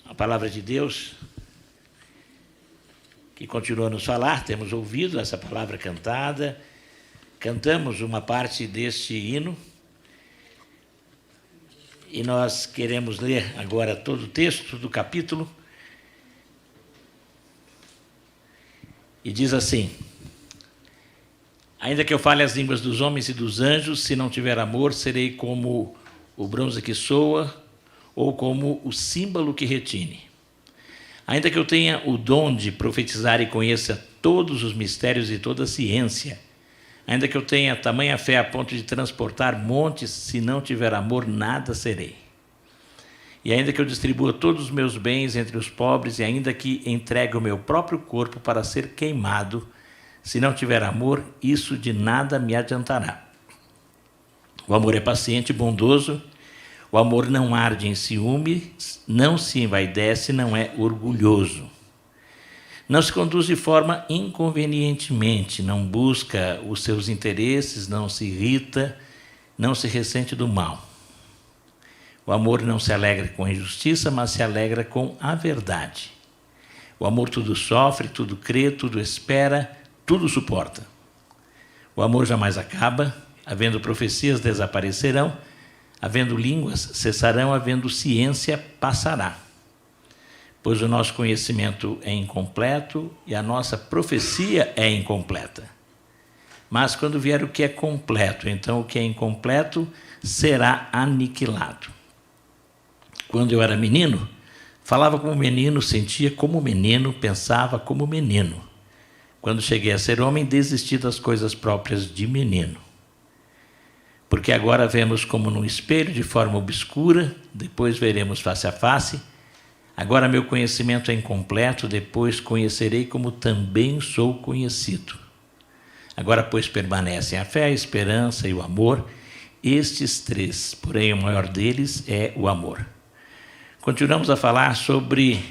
a palavra de Deus, que continua a nos falar. Temos ouvido essa palavra cantada, cantamos uma parte deste hino, e nós queremos ler agora todo o texto do capítulo, e diz assim: ainda que eu fale as línguas dos homens e dos anjos, se não tiver amor, serei como o bronze que soa, ou como o símbolo que retine. Ainda que eu tenha o dom de profetizar e conheça todos os mistérios e toda a ciência, ainda que eu tenha tamanha fé a ponto de transportar montes, se não tiver amor, nada serei. E ainda que eu distribua todos os meus bens entre os pobres, e ainda que entregue o meu próprio corpo para ser queimado, se não tiver amor, isso de nada me adiantará. O amor é paciente e bondoso. O amor não arde em ciúme, não se envaidece, não é orgulhoso. Não se conduz de forma inconvenientemente, não busca os seus interesses, não se irrita, não se ressente do mal. O amor não se alegra com a injustiça, mas se alegra com a verdade. O amor tudo sofre, tudo crê, tudo espera, tudo suporta. O amor jamais acaba, havendo profecias desaparecerão, havendo línguas cessarão, havendo ciência passará. Pois o nosso conhecimento é incompleto e a nossa profecia é incompleta. Mas quando vier o que é completo, então o que é incompleto será aniquilado. Quando eu era menino, falava como menino, sentia como menino, pensava como menino. Quando cheguei a ser homem, desisti das coisas próprias de menino. Porque agora vemos como num espelho de forma obscura, depois veremos face a face. Agora meu conhecimento é incompleto, depois conhecerei como também sou conhecido. Agora, pois, permanecem a fé, a esperança e o amor, estes três, porém o maior deles é o amor. Continuamos a falar sobre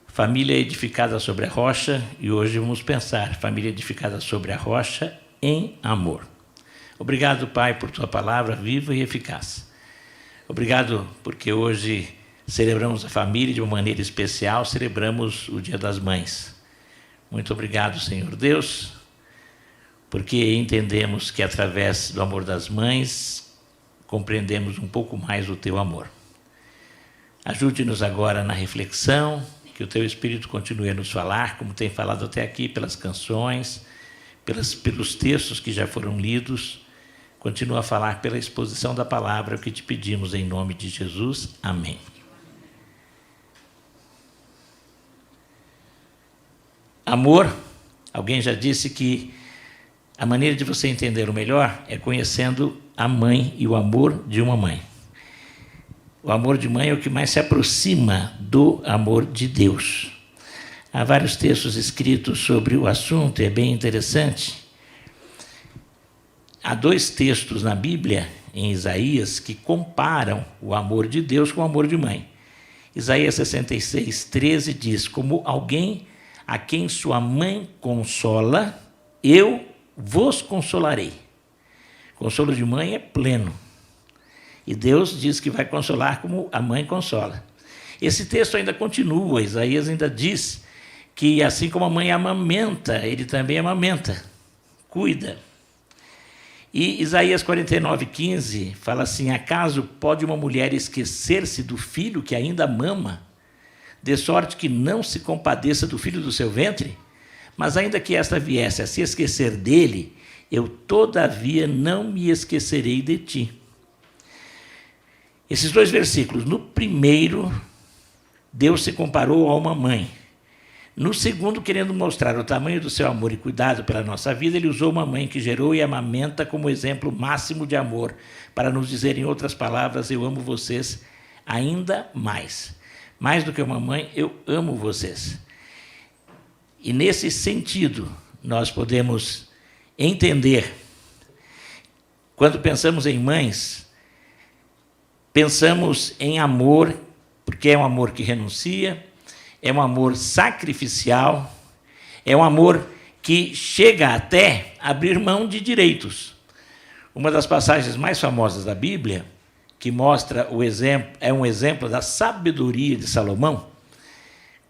família edificada sobre a rocha, e hoje vamos pensar família edificada sobre a rocha em amor. Obrigado, Pai, por Tua palavra viva e eficaz. Obrigado porque hoje celebramos a família de uma maneira especial, celebramos o Dia das Mães. Muito obrigado, Senhor Deus, porque entendemos que através do amor das mães compreendemos um pouco mais o Teu amor. Ajude-nos agora na reflexão, que o Teu Espírito continue a nos falar, como tem falado até aqui, pelas canções, pelos textos que já foram lidos. Continua a falar pela exposição da palavra, o que te pedimos em nome de Jesus. Amém. Amor, alguém já disse que a maneira de você entender o melhor é conhecendo a mãe e o amor de uma mãe. O amor de mãe é o que mais se aproxima do amor de Deus. Há vários textos escritos sobre o assunto, é bem interessante. Há 2 textos na Bíblia, em Isaías, que comparam o amor de Deus com o amor de mãe. Isaías 66, 13 diz: como alguém a quem sua mãe consola, eu vos consolarei. Consolo de mãe é pleno. E Deus diz que vai consolar como a mãe consola. Esse texto ainda continua, Isaías ainda diz que assim como a mãe amamenta, ele também amamenta, cuida. E Isaías 49:15 fala assim: acaso pode uma mulher esquecer-se do filho que ainda mama, de sorte que não se compadeça do filho do seu ventre? Mas ainda que esta viesse a se esquecer dele, eu todavia não me esquecerei de ti. Esses 2 versículos, no primeiro, Deus se comparou a uma mãe. No segundo, querendo mostrar o tamanho do seu amor e cuidado pela nossa vida, ele usou uma mãe que gerou e amamenta como exemplo máximo de amor, para nos dizer, em outras palavras, eu amo vocês ainda mais. Mais do que uma mãe, eu amo vocês. E nesse sentido, nós podemos entender, quando pensamos em mães, pensamos em amor, porque é um amor que renuncia, é um amor sacrificial, é um amor que chega até abrir mão de direitos. Uma das passagens mais famosas da Bíblia que mostra o exemplo, é um exemplo da sabedoria de Salomão,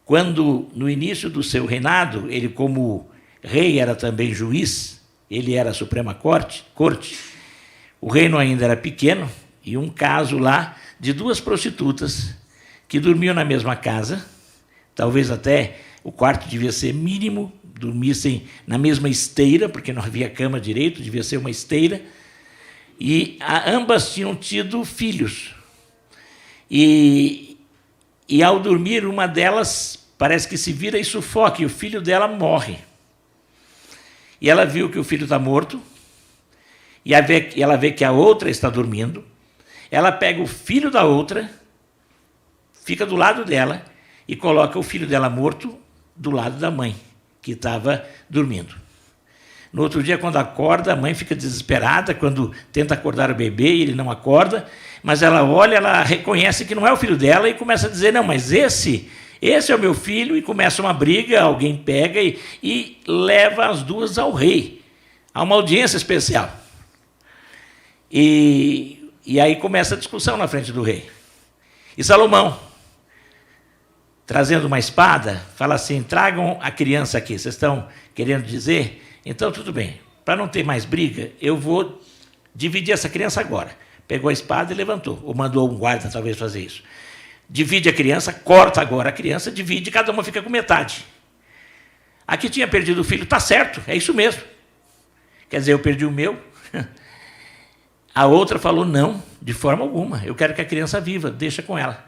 quando, no início do seu reinado, ele, como rei, era também juiz, ele era a Suprema Corte, o reino ainda era pequeno, e um caso lá de duas prostitutas que dormiam na mesma casa, talvez até o quarto devia ser mínimo, dormissem na mesma esteira, porque não havia cama direito, devia ser uma esteira, e ambas tinham tido filhos. E ao dormir, uma delas parece que se vira e sufoca, e o filho dela morre. E ela viu que o filho está morto, e ela vê que a outra está dormindo, ela pega o filho da outra, fica do lado dela, e coloca o filho dela morto do lado da mãe, que estava dormindo. No outro dia, quando acorda, a mãe fica desesperada, quando tenta acordar o bebê e ele não acorda, mas ela olha, ela reconhece que não é o filho dela e começa a dizer, não, mas esse é o meu filho, e começa uma briga, alguém pega e leva as duas ao rei, a uma audiência especial. E aí começa a discussão na frente do rei. E Salomão, trazendo uma espada, fala assim, tragam a criança aqui, vocês estão querendo dizer? Então, tudo bem, para não ter mais briga, eu vou dividir essa criança agora. Pegou a espada e levantou, ou mandou um guarda talvez fazer isso. Divide a criança, corta agora a criança, divide, cada uma fica com metade. A que tinha perdido o filho, está certo, é isso mesmo. Quer dizer, eu perdi o meu. A outra falou, não, de forma alguma, eu quero que a criança viva, deixa com ela.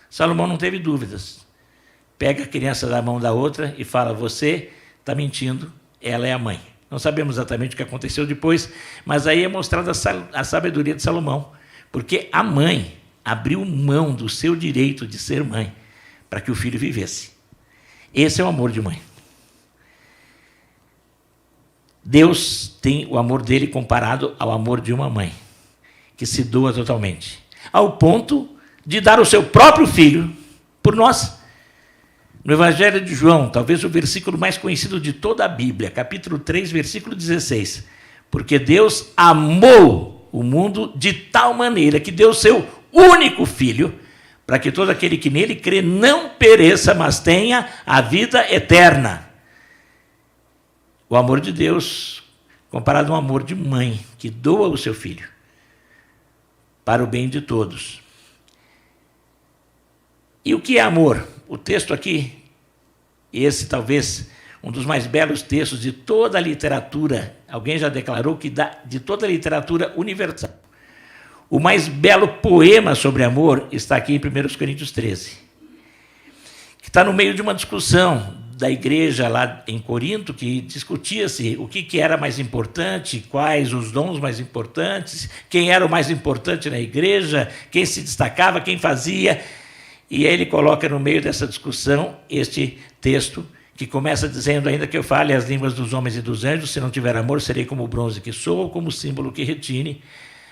Salomão não teve dúvidas. Pega a criança da mão da outra e fala, você está mentindo, ela é a mãe. Não sabemos exatamente o que aconteceu depois, mas aí é mostrada a sabedoria de Salomão, porque a mãe abriu mão do seu direito de ser mãe para que o filho vivesse. Esse é o amor de mãe. Deus tem o amor dele comparado ao amor de uma mãe, que se doa totalmente, ao ponto de dar o seu próprio filho por nós. No Evangelho de João, talvez o versículo mais conhecido de toda a Bíblia, capítulo 3, versículo 16. Porque Deus amou o mundo de tal maneira que deu seu único Filho, para que todo aquele que nele crê não pereça, mas tenha a vida eterna. O amor de Deus, comparado ao amor de mãe, que doa o seu filho, para o bem de todos. E o que é amor? O texto aqui, esse talvez um dos mais belos textos de toda a literatura, alguém já declarou que de toda a literatura universal. O mais belo poema sobre amor está aqui em 1 Coríntios 13, que está no meio de uma discussão da igreja lá em Corinto, que discutia-se o que era mais importante, quais os dons mais importantes, quem era o mais importante na igreja, quem se destacava, quem fazia. E aí ele coloca no meio dessa discussão este texto, que começa dizendo, ainda que eu fale as línguas dos homens e dos anjos, se não tiver amor, serei como o bronze que sou, ou como o símbolo que retine.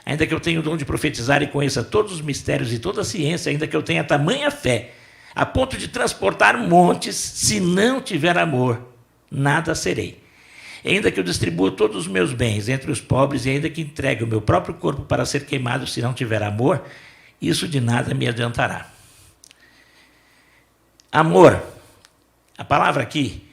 Ainda que eu tenha o dom de profetizar e conheça todos os mistérios e toda a ciência, ainda que eu tenha tamanha fé, a ponto de transportar montes, se não tiver amor, nada serei. Ainda que eu distribua todos os meus bens entre os pobres, e ainda que entregue o meu próprio corpo para ser queimado, se não tiver amor, isso de nada me adiantará. Amor, a palavra aqui,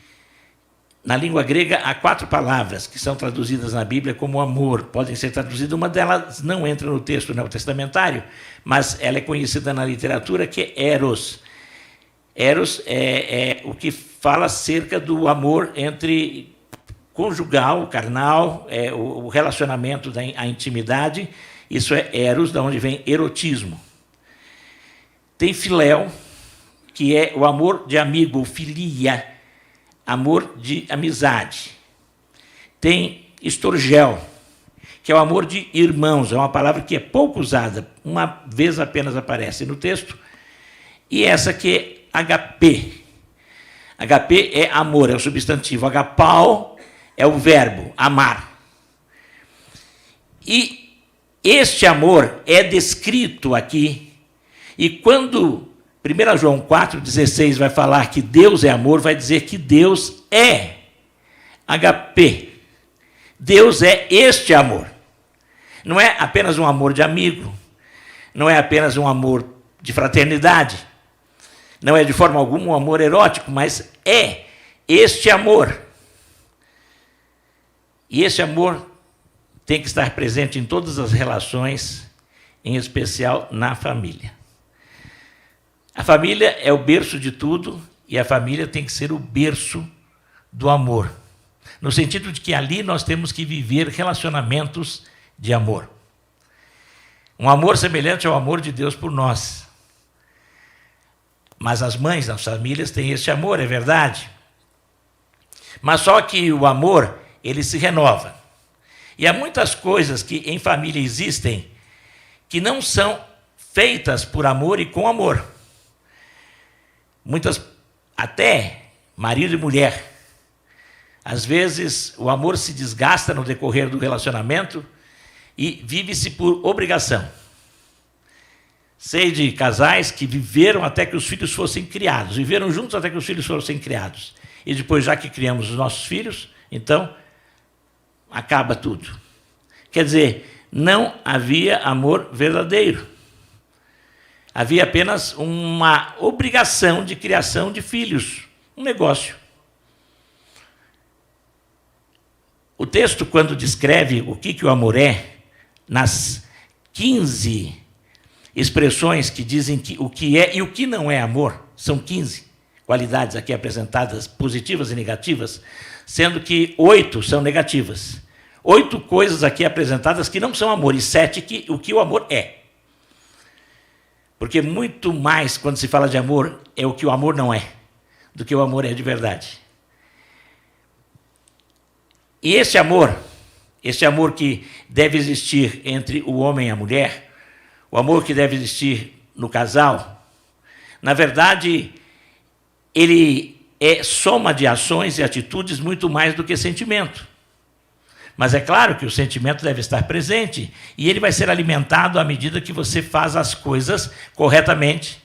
na língua grega, há 4 palavras que são traduzidas na Bíblia como amor. Podem ser traduzidas, uma delas não entra no texto neotestamentário, mas ela é conhecida na literatura, que é eros. Eros é o que fala acerca do amor entre conjugal, carnal, o relacionamento, a intimidade. Isso é eros, da onde vem erotismo. Tem filéu, que é o amor de amigo, filia, amor de amizade. Tem estorgel, que é o amor de irmãos, é uma palavra que é pouco usada, uma vez apenas aparece no texto. E essa que é HP. HP é amor, é o substantivo. Agapau é o verbo, amar. E este amor é descrito aqui, e quando 1 João 4,16 vai falar que Deus é amor, vai dizer que Deus é HP. Deus é este amor. Não é apenas um amor de amigo, não é apenas um amor de fraternidade, não é de forma alguma um amor erótico, mas é este amor. E esse amor tem que estar presente em todas as relações, em especial na família. A família é o berço de tudo e a família tem que ser o berço do amor, no sentido de que ali nós temos que viver relacionamentos de amor. Um amor semelhante ao amor de Deus por nós. Mas as mães das famílias têm esse amor, é verdade. Mas só que o amor, ele se renova. E há muitas coisas que em família existem que não são feitas por amor e com amor. Muitas, até marido e mulher. Às vezes o amor se desgasta no decorrer do relacionamento e vive-se por obrigação. Sei de casais que viveram até que os filhos fossem criados, viveram juntos até que os filhos fossem criados. E depois, já que criamos os nossos filhos, então acaba tudo. Quer dizer, não havia amor verdadeiro. Havia apenas uma obrigação de criação de filhos, um negócio. O texto, quando descreve o que o amor é, nas 15 expressões que dizem que o que é e o que não é amor, são 15 qualidades aqui apresentadas, positivas e negativas, sendo que 8 são negativas. 8 coisas aqui apresentadas que não são amor, e 7 o que o amor é. Porque muito mais, quando se fala de amor, é o que o amor não é, do que o amor é de verdade. E esse amor que deve existir entre o homem e a mulher, o amor que deve existir no casal, na verdade, ele é soma de ações e atitudes muito mais do que sentimento. Mas é claro que o sentimento deve estar presente e ele vai ser alimentado à medida que você faz as coisas corretamente.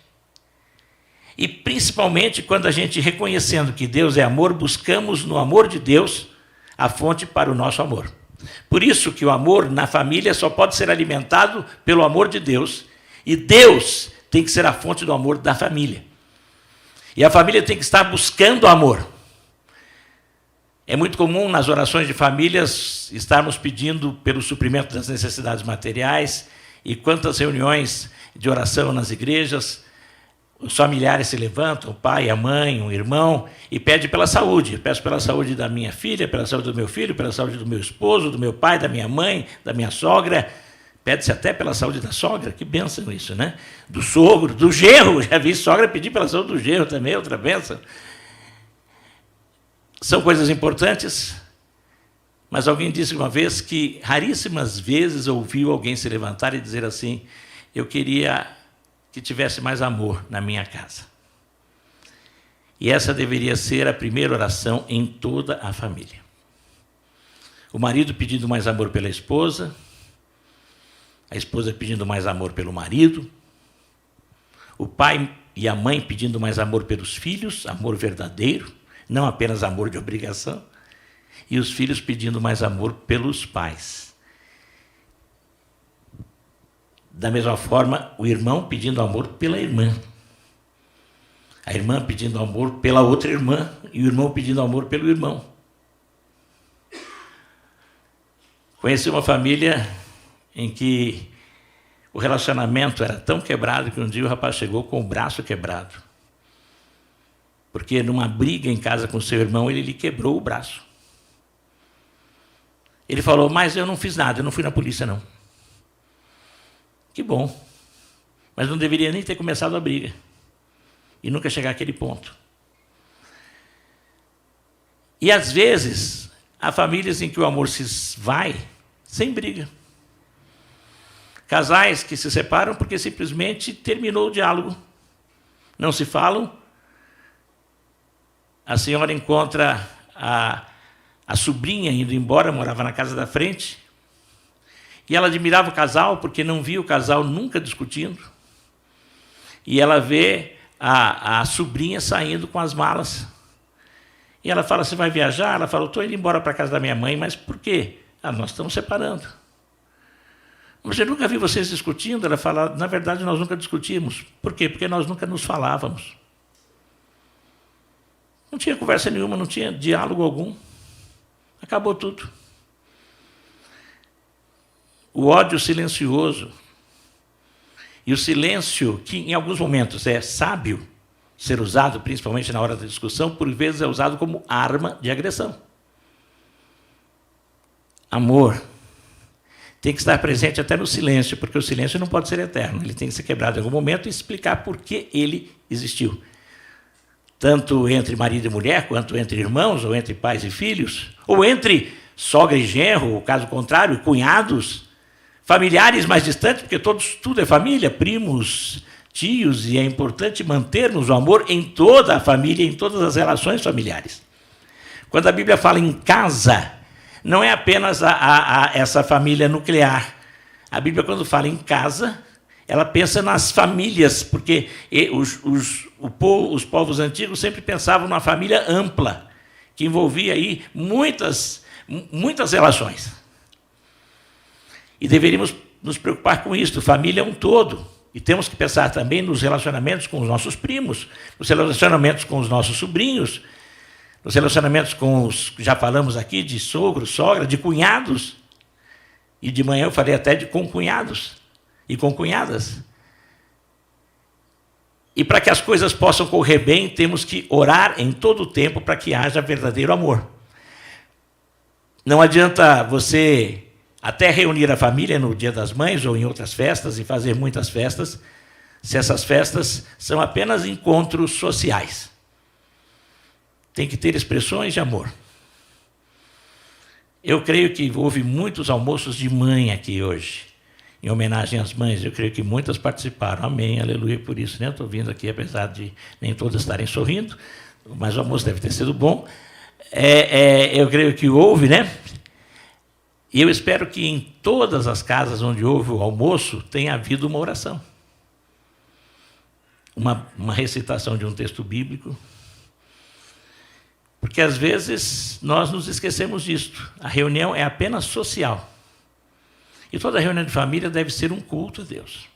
E principalmente quando a gente, reconhecendo que Deus é amor, buscamos no amor de Deus a fonte para o nosso amor. Por isso que o amor na família só pode ser alimentado pelo amor de Deus, e Deus tem que ser a fonte do amor da família. E a família tem que estar buscando amor. É muito comum nas orações de famílias estarmos pedindo pelo suprimento das necessidades materiais, e quantas reuniões de oração nas igrejas, os familiares se levantam, o pai, a mãe, um irmão, e pede pela saúde. Eu peço pela saúde da minha filha, pela saúde do meu filho, pela saúde do meu esposo, do meu pai, da minha mãe, da minha sogra. Pede-se até pela saúde da sogra, que bênção isso, né? Do sogro, do genro. Já vi sogra pedir pela saúde do genro também, outra bênção. São coisas importantes, mas alguém disse uma vez que raríssimas vezes ouviu alguém se levantar e dizer assim: eu queria que tivesse mais amor na minha casa. E essa deveria ser a primeira oração em toda a família. O marido pedindo mais amor pela esposa, a esposa pedindo mais amor pelo marido, o pai e a mãe pedindo mais amor pelos filhos, amor verdadeiro, não apenas amor de obrigação, e os filhos pedindo mais amor pelos pais. Da mesma forma, o irmão pedindo amor pela irmã, a irmã pedindo amor pela outra irmã, e o irmão pedindo amor pelo irmão. Conheci uma família em que o relacionamento era tão quebrado que um dia o rapaz chegou com o braço quebrado. Porque numa briga em casa com seu irmão, ele lhe quebrou o braço. Ele falou: mas eu não fiz nada, eu não fui na polícia, não. Que bom. Mas não deveria nem ter começado a briga. E nunca chegar àquele ponto. E às vezes, há famílias em que o amor se vai sem briga. Casais que se separam porque simplesmente terminou o diálogo. Não se falam. A senhora encontra a sobrinha indo embora, morava na casa da frente, e ela admirava o casal porque não via o casal nunca discutindo. E ela vê a sobrinha saindo com as malas. E ela fala: você vai viajar? Ela fala: estou indo embora para a casa da minha mãe. Mas por quê? Nós estamos separando. Mas eu nunca vi vocês discutindo. Ela fala, na verdade, nós nunca discutimos. Por quê? Porque nós nunca nos falávamos. Não tinha conversa nenhuma, não tinha diálogo algum. Acabou tudo. O ódio silencioso. E o silêncio, que em alguns momentos é sábio ser usado, principalmente na hora da discussão, por vezes é usado como arma de agressão. Amor tem que estar presente até no silêncio, porque o silêncio não pode ser eterno. Ele tem que ser quebrado em algum momento e explicar por que ele existiu. Tanto entre marido e mulher, quanto entre irmãos, ou entre pais e filhos, ou entre sogra e genro, ou caso contrário, cunhados, familiares mais distantes, porque tudo é família, primos, tios, e é importante mantermos o amor em toda a família, em todas as relações familiares. Quando a Bíblia fala em casa, não é apenas essa família nuclear. A Bíblia, quando fala em casa, ela pensa nas famílias, porque os povos antigos sempre pensavam numa família ampla, que envolvia aí muitas relações. E deveríamos nos preocupar com isso. Família é um todo. E temos que pensar também nos relacionamentos com os nossos primos, nos relacionamentos com os nossos sobrinhos, nos relacionamentos com os, já falamos aqui, de sogro, sogra, de cunhados. E de manhã eu falei até de concunhados e concunhadas. E para que as coisas possam correr bem, temos que orar em todo o tempo para que haja verdadeiro amor. Não adianta você até reunir a família no Dia das Mães ou em outras festas e fazer muitas festas, se essas festas são apenas encontros sociais. Tem que ter expressões de amor. Eu creio que houve muitos almoços de mãe aqui hoje, em homenagem às mães. Eu creio que muitas participaram. Amém, aleluia por isso. Né? Estou vindo aqui, apesar de nem todas estarem sorrindo, mas o almoço deve ter sido bom. Eu creio que houve, né? E eu espero que em todas as casas onde houve o almoço tenha havido uma oração. Uma recitação de um texto bíblico. Porque, às vezes, nós nos esquecemos disto. A reunião é apenas social. E toda reunião de família deve ser um culto a Deus.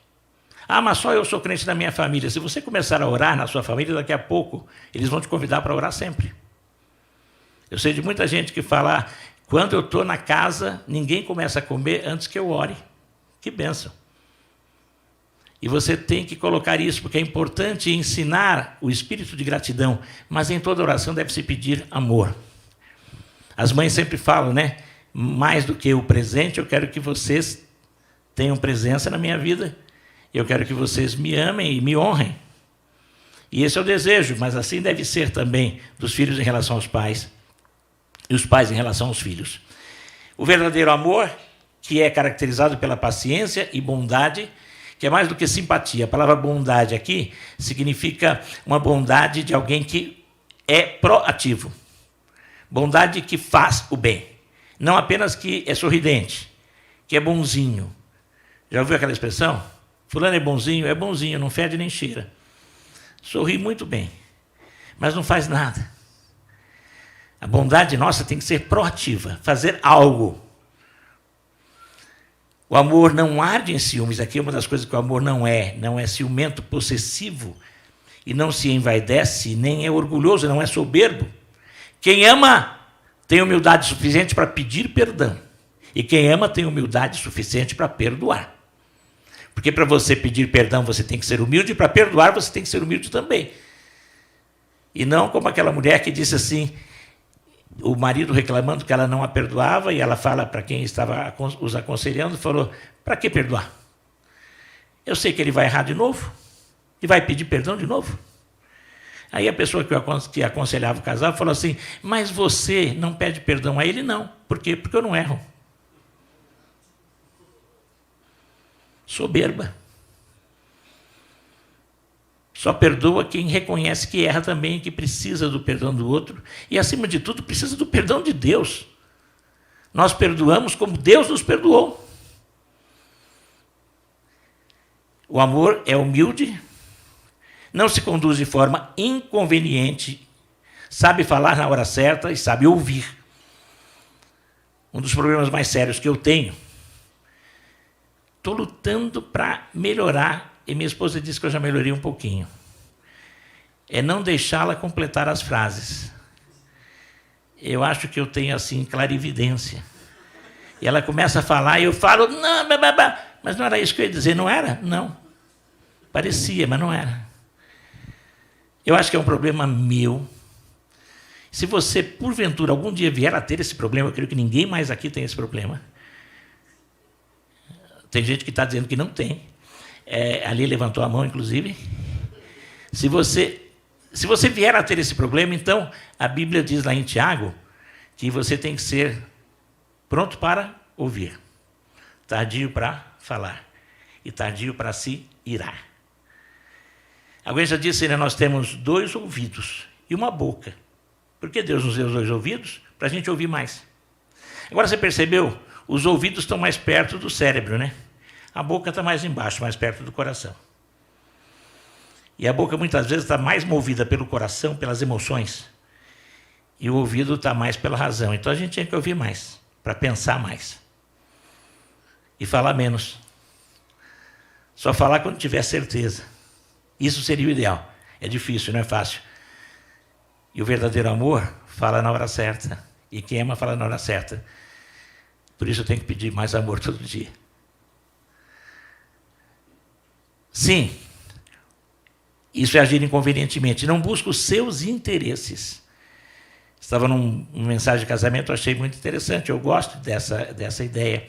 Ah, mas só eu sou crente na minha família. Se você começar a orar na sua família, daqui a pouco, eles vão te convidar para orar sempre. Eu sei de muita gente que fala, quando eu estou na casa, ninguém começa a comer antes que eu ore. Que bênção. E você tem que colocar isso, porque é importante ensinar o espírito de gratidão, mas em toda oração deve-se pedir amor. As mães sempre falam, né? Mais do que o presente, eu quero que vocês tenham presença na minha vida, eu quero que vocês me amem e me honrem. E esse é o desejo, mas assim deve ser também dos filhos em relação aos pais, e os pais em relação aos filhos. O verdadeiro amor, que é caracterizado pela paciência e bondade, que é mais do que simpatia. A palavra bondade aqui significa uma bondade de alguém que é proativo. Bondade que faz o bem. Não apenas que é sorridente, que é bonzinho. Já ouviu aquela expressão? Fulano é bonzinho, não fede nem cheira. Sorri muito bem, mas não faz nada. A bondade nossa tem que ser proativa, fazer algo. O amor não arde em ciúmes. Aqui é uma das coisas que o amor não é ciumento, possessivo, e não se envaidece, nem é orgulhoso, não é soberbo. Quem ama tem humildade suficiente para pedir perdão, e quem ama tem humildade suficiente para perdoar. Porque para você pedir perdão você tem que ser humilde, e para perdoar você tem que ser humilde também. E não como aquela mulher que disse assim, o marido reclamando que ela não a perdoava, e ela fala para quem estava os aconselhando, falou, para que perdoar? Eu sei que ele vai errar de novo, e vai pedir perdão de novo. Aí a pessoa que aconselhava o casal falou assim, mas você não pede perdão a ele? Não. Por quê? Porque eu não erro. Soberba. Só perdoa quem reconhece que erra também, que precisa do perdão do outro. E, acima de tudo, precisa do perdão de Deus. Nós perdoamos como Deus nos perdoou. O amor é humilde, não se conduz de forma inconveniente, sabe falar na hora certa e sabe ouvir. Um dos problemas mais sérios que eu tenho estou lutando para melhorar, e minha esposa disse que eu já melhorei um pouquinho. É não deixá-la completar as frases. Eu acho que eu tenho, assim, clarividência. E ela começa a falar e eu falo, não, mas não era isso que eu ia dizer, não era? Não. Parecia, mas não era. Eu acho que é um problema meu. Se você, porventura, algum dia vier a ter esse problema, eu creio que ninguém mais aqui tem esse problema. Tem gente que está dizendo que não tem. Ali levantou a mão, inclusive. Se você vier a ter esse problema, então, a Bíblia diz lá em Tiago que você tem que ser pronto para ouvir, tardio para falar e tardio para se irar. Alguém já disse, né, nós temos 2 ouvidos e uma boca. Por que Deus nos deu os 2 ouvidos? Para a gente ouvir mais. Agora, você percebeu? Os ouvidos estão mais perto do cérebro, né? A boca está mais embaixo, mais perto do coração. E a boca, muitas vezes, está mais movida pelo coração, pelas emoções. E o ouvido está mais pela razão. Então, a gente tem que ouvir mais, para pensar mais. E falar menos. Só falar quando tiver certeza. Isso seria o ideal. É difícil, não é fácil. E o verdadeiro amor fala na hora certa. E quem ama fala na hora certa. Por isso eu tenho que pedir mais amor todo dia. Sim, isso é agir inconvenientemente. Não busca os seus interesses. Estava numa mensagem de casamento, eu achei muito interessante. Eu gosto dessa ideia.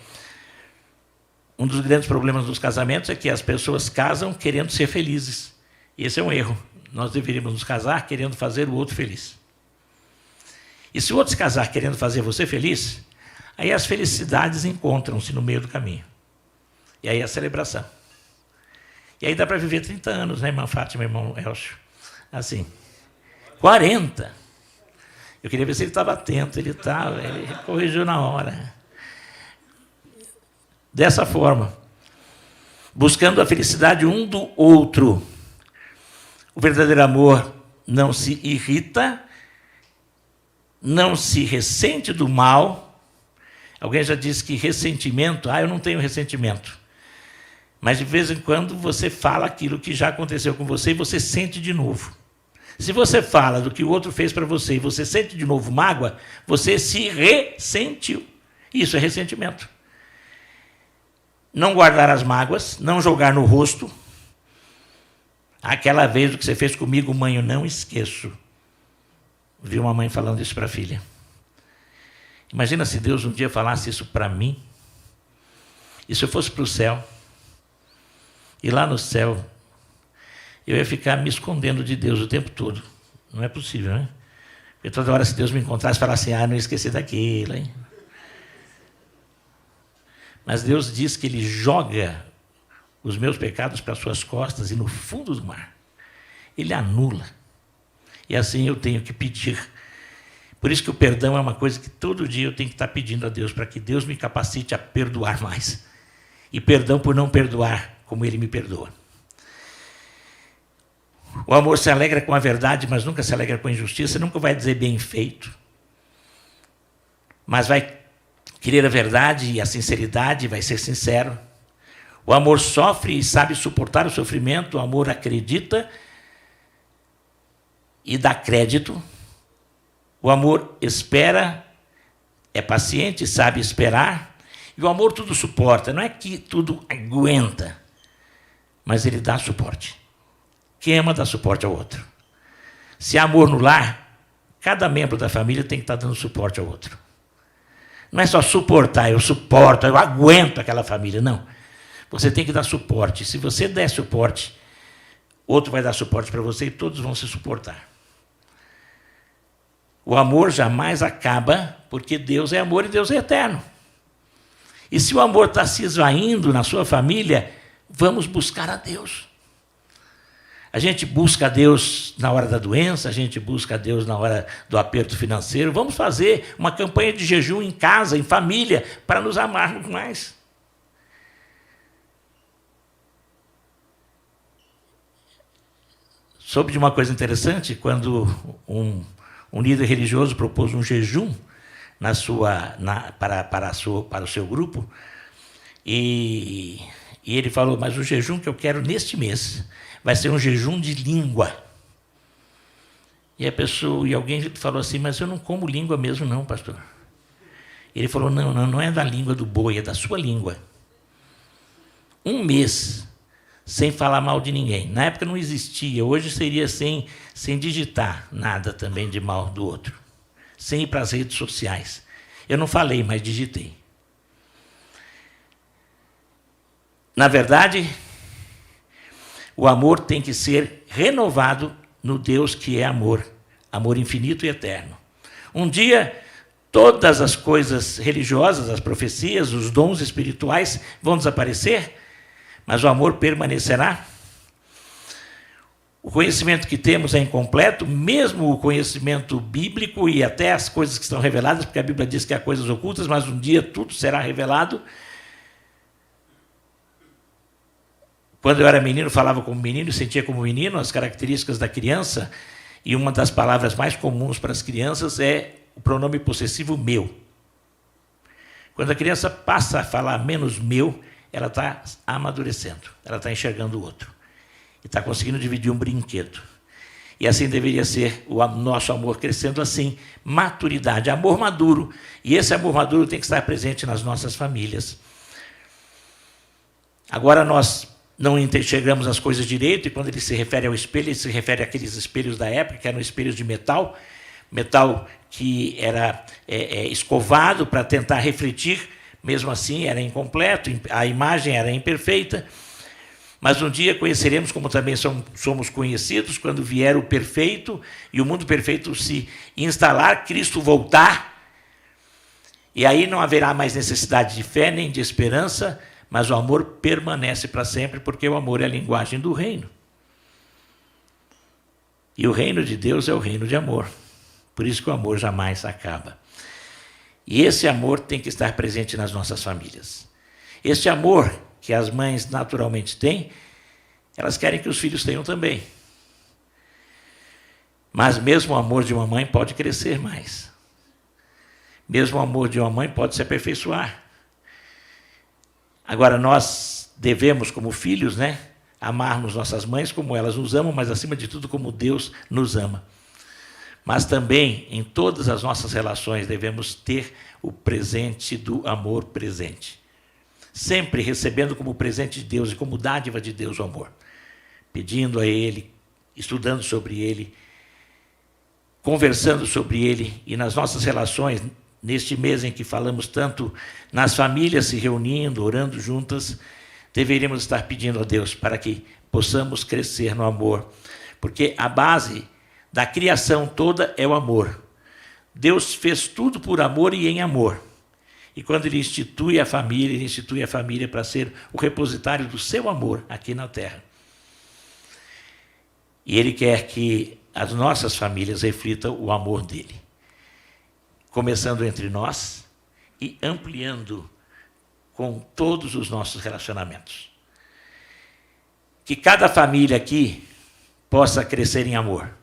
Um dos grandes problemas dos casamentos é que as pessoas casam querendo ser felizes. E esse é um erro. Nós deveríamos nos casar querendo fazer o outro feliz. E se o outro se casar querendo fazer você feliz, aí as felicidades encontram-se no meio do caminho. E aí a celebração. E aí dá para viver 30 anos, né, irmã Fátima, irmão Elcio? Assim, 40. Eu queria ver se ele estava atento, ele estava, ele corrigiu na hora. Dessa forma, buscando a felicidade um do outro. O verdadeiro amor não se irrita, não se ressente do mal. Alguém já disse que ressentimento, eu não tenho ressentimento. Mas de vez em quando você fala aquilo que já aconteceu com você e você sente de novo. Se você fala do que o outro fez para você e você sente de novo mágoa, você se ressentiu. Isso é ressentimento. Não guardar as mágoas, não jogar no rosto. Aquela vez o que você fez comigo, mãe, eu não esqueço. Vi uma mãe falando isso para a filha. Imagina se Deus um dia falasse isso para mim. E se eu fosse para o céu? E lá no céu, eu ia ficar me escondendo de Deus o tempo todo. Não é possível, né? Porque toda hora, se Deus me encontrasse, falasse, não esqueci daquilo, hein? Mas Deus diz que Ele joga os meus pecados para as suas costas e no fundo do mar. Ele anula. E assim eu tenho que pedir. Por isso que o perdão é uma coisa que todo dia eu tenho que estar pedindo a Deus, para que Deus me capacite a perdoar mais. E perdão por não perdoar, como Ele me perdoa. O amor se alegra com a verdade, mas nunca se alegra com a injustiça, nunca vai dizer bem feito. Mas vai querer a verdade e a sinceridade, vai ser sincero. O amor sofre e sabe suportar o sofrimento, o amor acredita e dá crédito. O amor espera, é paciente, sabe esperar. E o amor tudo suporta, não é que tudo aguenta, mas ele dá suporte. Quem ama dá suporte ao outro. Se há amor no lar, cada membro da família tem que estar dando suporte ao outro. Não é só suportar, eu suporto, eu aguento aquela família, não. Você tem que dar suporte. Se você der suporte, outro vai dar suporte para você e todos vão se suportar. O amor jamais acaba, porque Deus é amor e Deus é eterno. E se o amor está se esvaindo na sua família, vamos buscar a Deus. A gente busca a Deus na hora da doença, a gente busca a Deus na hora do aperto financeiro. Vamos fazer uma campanha de jejum em casa, em família, para nos amarmos mais. Soube de uma coisa interessante, quando um líder religioso propôs um jejum para o seu grupo, e E ele falou, mas o jejum que eu quero neste mês vai ser um jejum de língua. E alguém falou assim, mas eu não como língua mesmo não, pastor. Ele falou, não é da língua do boi, é da sua língua. Um mês sem falar mal de ninguém. Na época não existia, hoje seria sem digitar nada também de mal do outro. Sem ir para as redes sociais. Eu não falei, mas digitei. Na verdade, o amor tem que ser renovado no Deus que é amor, amor infinito e eterno. Um dia, todas as coisas religiosas, as profecias, os dons espirituais vão desaparecer, mas o amor permanecerá. O conhecimento que temos é incompleto, mesmo o conhecimento bíblico e até as coisas que estão reveladas, porque a Bíblia diz que há coisas ocultas, mas um dia tudo será revelado. Quando eu era menino, falava como menino, sentia como menino, as características da criança, e uma das palavras mais comuns para as crianças é o pronome possessivo meu. Quando a criança passa a falar menos meu, ela está amadurecendo, ela está enxergando o outro. E está conseguindo dividir um brinquedo. E assim deveria ser o nosso amor crescendo assim, maturidade, amor maduro. E esse amor maduro tem que estar presente nas nossas famílias. Agora nós não enxergamos as coisas direito, e quando ele se refere ao espelho, ele se refere àqueles espelhos da época, que eram espelhos de metal que era escovado para tentar refletir, mesmo assim era incompleto, a imagem era imperfeita. Mas um dia conheceremos, como também somos conhecidos, quando vier o perfeito e o mundo perfeito se instalar, Cristo voltar, e aí não haverá mais necessidade de fé nem de esperança, mas o amor permanece para sempre, porque o amor é a linguagem do reino. E o reino de Deus é o reino de amor. Por isso que o amor jamais acaba. E esse amor tem que estar presente nas nossas famílias. Este amor que as mães naturalmente têm, elas querem que os filhos tenham também. Mas mesmo o amor de uma mãe pode crescer mais. Mesmo o amor de uma mãe pode se aperfeiçoar. Agora, nós devemos, como filhos, amarmos nossas mães como elas nos amam, mas, acima de tudo, como Deus nos ama. Mas também, em todas as nossas relações, devemos ter o presente do amor presente. Sempre recebendo como presente de Deus e como dádiva de Deus o amor. Pedindo a Ele, estudando sobre Ele, conversando sobre Ele, e nas nossas relações, neste mês em que falamos tanto nas famílias se reunindo, orando juntas, deveríamos estar pedindo a Deus para que possamos crescer no amor, porque a base da criação toda é o amor. Deus fez tudo por amor e em amor. E quando Ele institui a família para ser o repositário do seu amor aqui na terra. E Ele quer que as nossas famílias reflitam o amor dEle. Começando entre nós e ampliando com todos os nossos relacionamentos. Que cada família aqui possa crescer em amor.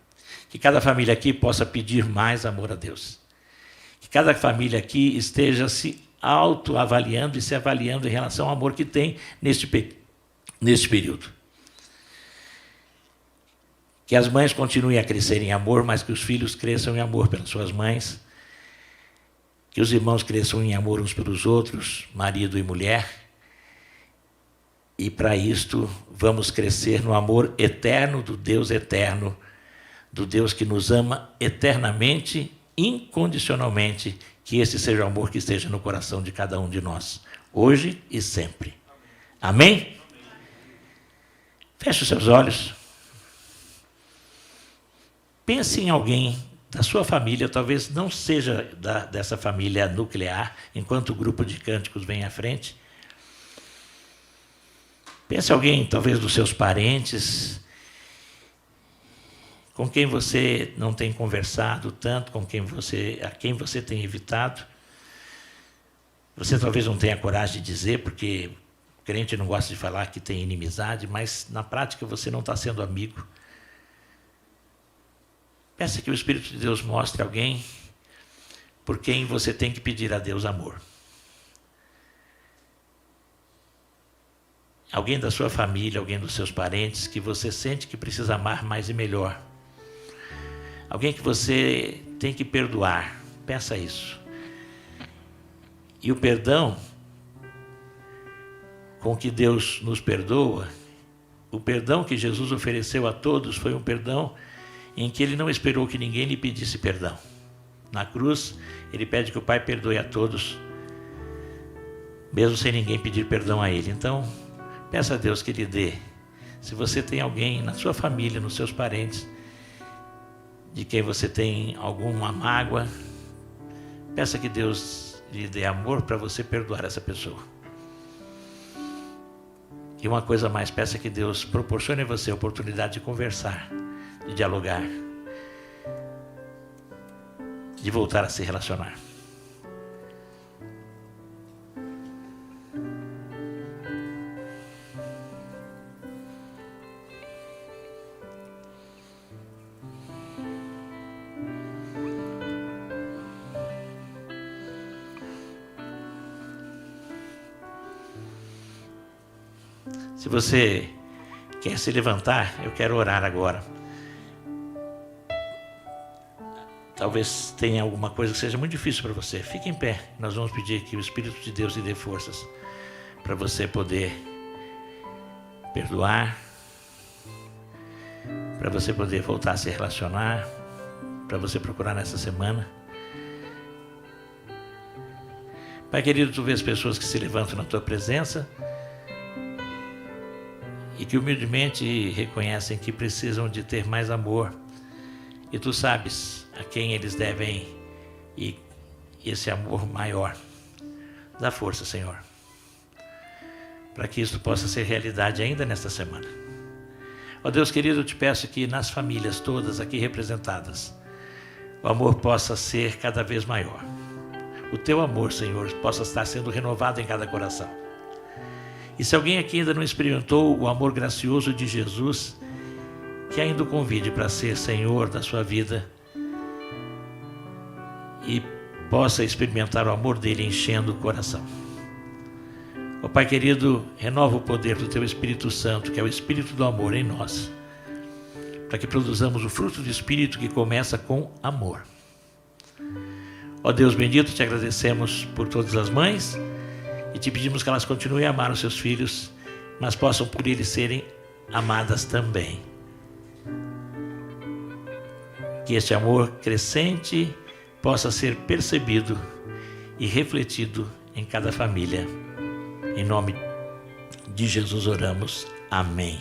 Que cada família aqui possa pedir mais amor a Deus. Que cada família aqui esteja se autoavaliando e se avaliando em relação ao amor que tem neste período. Que as mães continuem a crescer em amor, mas que os filhos cresçam em amor pelas suas mães. Que os irmãos cresçam em amor uns pelos outros, marido e mulher. E para isto vamos crescer no amor eterno, do Deus que nos ama eternamente, incondicionalmente. Que esse seja o amor que esteja no coração de cada um de nós, hoje e sempre. Amém? Feche os seus olhos. Pense em alguém da sua família, talvez não seja dessa família nuclear, enquanto o grupo de cânticos vem à frente. Pense em alguém, talvez dos seus parentes, com quem você não tem conversado tanto, a quem você tem evitado. Você talvez não tenha coragem de dizer, porque o crente não gosta de falar que tem inimizade, mas na prática você não está sendo amigo. Peça que o Espírito de Deus mostre alguém por quem você tem que pedir a Deus amor. alguém da sua família, alguém dos seus parentes que você sente que precisa amar mais e melhor. Alguém que você tem que perdoar. Pensa isso. E o perdão com que Deus nos perdoa, o perdão que Jesus ofereceu a todos foi um perdão em que ele não esperou que ninguém lhe pedisse perdão. Na cruz, ele pede que o Pai perdoe a todos, mesmo sem ninguém pedir perdão a ele. Então, peça a Deus que lhe dê. Se você tem alguém na sua família, nos seus parentes, de quem você tem alguma mágoa, peça que Deus lhe dê amor para você perdoar essa pessoa. E uma coisa mais, peça que Deus proporcione a você a oportunidade de conversar, de dialogar, de voltar a se relacionar. Se você quer se levantar, eu quero orar agora. Talvez tenha alguma coisa que seja muito difícil para você. Fique em pé. Nós vamos pedir que o Espírito de Deus lhe dê forças para você poder perdoar, para você poder voltar a se relacionar, para você procurar nessa semana. Pai querido, tu vês pessoas que se levantam na tua presença e que humildemente reconhecem que precisam de ter mais amor. E tu sabes a quem eles devem ir esse amor maior. Dá força, Senhor, para que isso possa ser realidade ainda nesta semana. Ó Deus querido, eu te peço que nas famílias todas aqui representadas, o amor possa ser cada vez maior. O teu amor, Senhor, possa estar sendo renovado em cada coração. E se alguém aqui ainda não experimentou o amor gracioso de Jesus, que ainda o convide para ser Senhor da sua vida e possa experimentar o amor dele enchendo o coração. Ó Pai querido, renova o poder do teu Espírito Santo, que é o Espírito do amor em nós, para que produzamos o fruto do Espírito que começa com amor. Ó Deus bendito, te agradecemos por todas as mães e te pedimos que elas continuem a amar os seus filhos, mas possam por eles serem amadas também. Que este amor crescente possa ser percebido e refletido em cada família. Em nome de Jesus oramos. Amém.